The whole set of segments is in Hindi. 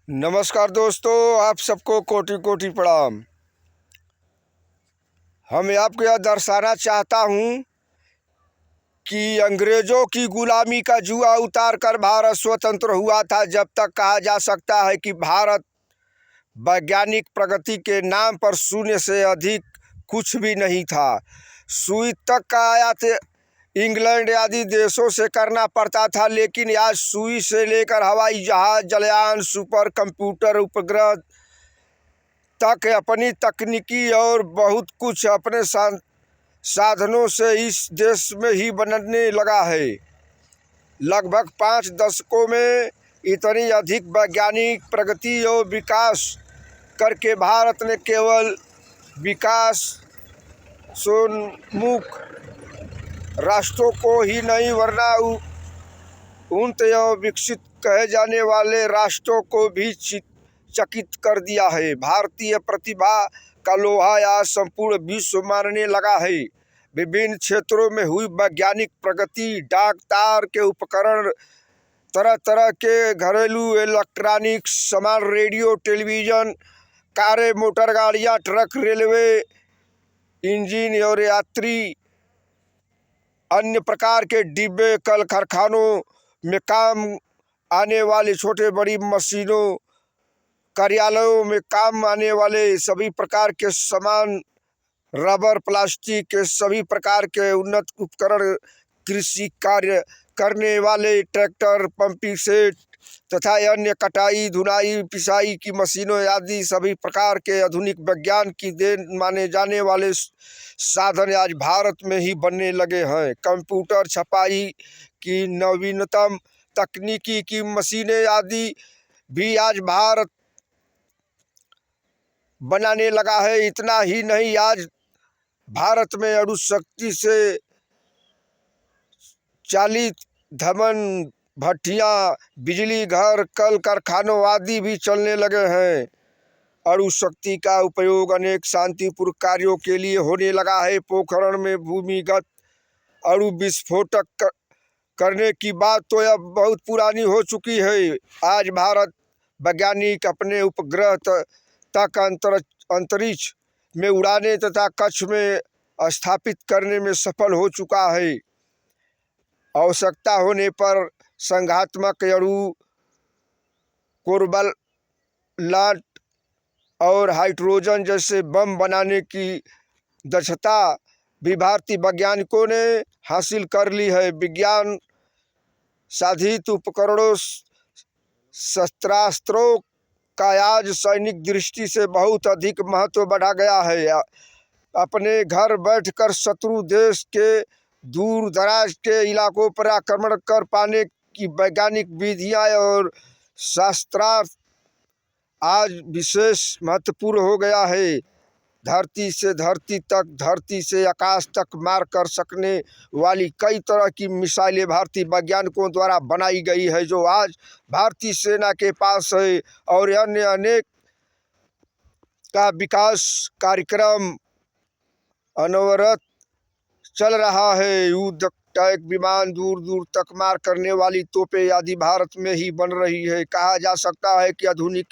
नमस्कार दोस्तों, आप सबको कोटि कोटि प्रणाम। हम आपको यह दर्शाना चाहता हूँ कि अंग्रेज़ों की गुलामी का जुआ उतार कर भारत स्वतंत्र हुआ था। जब तक कहा जा सकता है कि भारत वैज्ञानिक प्रगति के नाम पर शून्य से अधिक कुछ भी नहीं था। सुई तक का आयात इंग्लैंड आदि देशों से करना पड़ता था, लेकिन आज सुई से लेकर हवाई जहाज, जलयान, सुपर कंप्यूटर, उपग्रह तक अपनी तकनीकी और बहुत कुछ अपने साधनों से इस देश में ही बनने लगा है। लगभग 5 दशकों में इतनी अधिक वैज्ञानिक प्रगति और विकास करके भारत ने केवल विकासोन्मुख राष्ट्रों को ही नहीं वरना उन्नत और विकसित कहे जाने वाले राष्ट्रों को भी चकित कर दिया है। भारतीय प्रतिभा का लोहा आज संपूर्ण विश्व मानने लगा है। विभिन्न क्षेत्रों में हुई वैज्ञानिक प्रगति, डाक तार के उपकरण, तरह तरह के घरेलू इलेक्ट्रॉनिक सामान, रेडियो, टेलीविज़न, कारें, मोटर गाड़ियाँ, ट्रक, रेलवे इंजन और यात्री अन्य प्रकार के डिब्बे, कल कारखानों में काम आने वाले छोटे बड़ी मशीनों, कार्यालयों में काम आने वाले सभी प्रकार के सामान, रबर, प्लास्टिक के सभी प्रकार के उन्नत उपकरण, कृषि कार्य करने वाले ट्रैक्टर, पंपिंग सेट तथा अन्य कटाई, धुनाई, पिसाई की मशीनों आदि सभी प्रकार के आधुनिक विज्ञान की देन माने जाने वाले साधन आज भारत में ही बनने लगे हैं। कंप्यूटर, छपाई की नवीनतम तकनीकी की मशीनें आदि भी आज भारत बनाने लगा है। इतना ही नहीं, आज भारत में अणुशक्ति से चालित धमन भट्टियाँ, बिजली घर, कल कारखानों आदि भी चलने लगे हैं। अणुशक्ति का उपयोग अनेक शांतिपूर्ण कार्यों के लिए होने लगा है। पोखरण में भूमिगत अणु विस्फोटक करने की बात तो अब बहुत पुरानी हो चुकी है। आज भारत वैज्ञानिक अपने उपग्रह तक अंतरिक्ष में उड़ाने तथा कक्ष में स्थापित करने में सफल हो चुका है। आवश्यकता होने पर संघात्मक अणु, कोरबलाट और हाइड्रोजन जैसे बम बनाने की दक्षता भी भारतीय वैज्ञानिकों ने हासिल कर ली है। विज्ञान साधित उपकरणों, शस्त्रास्त्रों का आज सैनिक दृष्टि से बहुत अधिक महत्व बढ़ा गया है। अपने घर बैठकर शत्रु देश के दूर दराज के इलाकों पर आक्रमण कर पाने की वैज्ञानिक विधियाँ और शास्त्रार्थ आज विशेष महत्वपूर्ण हो गया है। धरती से धरती तक, धरती से आकाश तक मार कर सकने वाली कई तरह की मिसाइलें भारतीय वैज्ञानिकों द्वारा बनाई गई है, जो आज भारतीय सेना के पास है। और अन्य अनेक का विकास कार्यक्रम अनवरत चल रहा है। युद्ध टैंक, विमान, दूर दूर तक मार करने वाली तोपें आदि भारत में ही बन रही है। कहा जा सकता है कि आधुनिक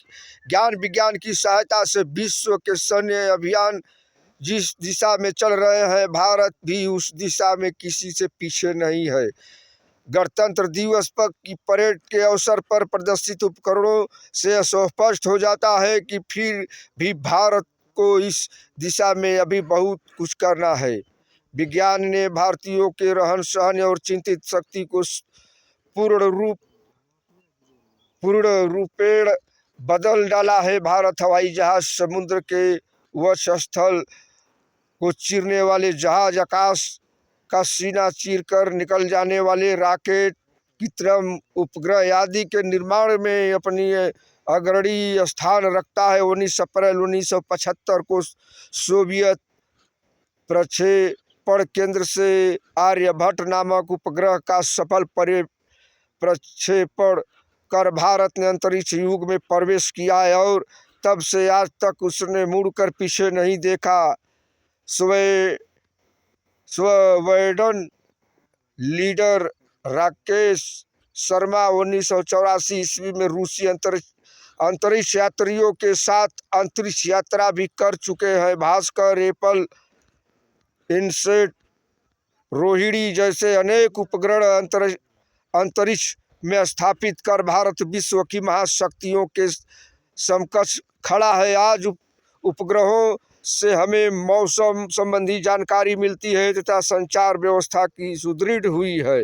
ज्ञान विज्ञान की सहायता से विश्व के सैन्य अभियान जिस दिशा में चल रहे हैं, भारत भी उस दिशा में किसी से पीछे नहीं है। गणतंत्र दिवस पर की परेड के अवसर पर प्रदर्शित उपकरणों से स्पष्ट हो जाता है कि फिर भी भारत को इस दिशा में अभी बहुत कुछ करना है। विज्ञान ने भारतीयों के रहन सहन और चिंतित शक्ति को पूर्ण रूपेण बदल डाला है। भारत हवाई जहाज, समुद्र के वक्ष स्थल को चीरने वाले जहाज, आकाश का सीना चीरकर निकल जाने वाले रॉकेट, कृत्रिम उपग्रह आदि के निर्माण में अपनी अग्रणी स्थान रखता है। 19 अप्रैल 1975 को सोवियत प्रक्षेपण केंद्र से आर्यभट्ट नामक उपग्रह का सफल प्रक्षेपण कर भारत ने अंतरिक्ष युग में प्रवेश किया है और तब से आज तक उसने मुड़कर पीछे नहीं देखा। स्वीडन लीडर राकेश शर्मा 1984 ईस्वी में रूसी अंतरिक्ष अंतरिक्ष यात्रियों के साथ अंतरिक्ष यात्रा भी कर चुके हैं। भास्कर, एप्पल, इनसेट, रोहिणी जैसे अनेक उपग्रह अंतरिक्ष में स्थापित कर भारत विश्व की महाशक्तियों के समकक्ष खड़ा है। आज उपग्रहों से हमें मौसम संबंधी जानकारी मिलती है तथा संचार व्यवस्था की सुदृढ़ हुई है।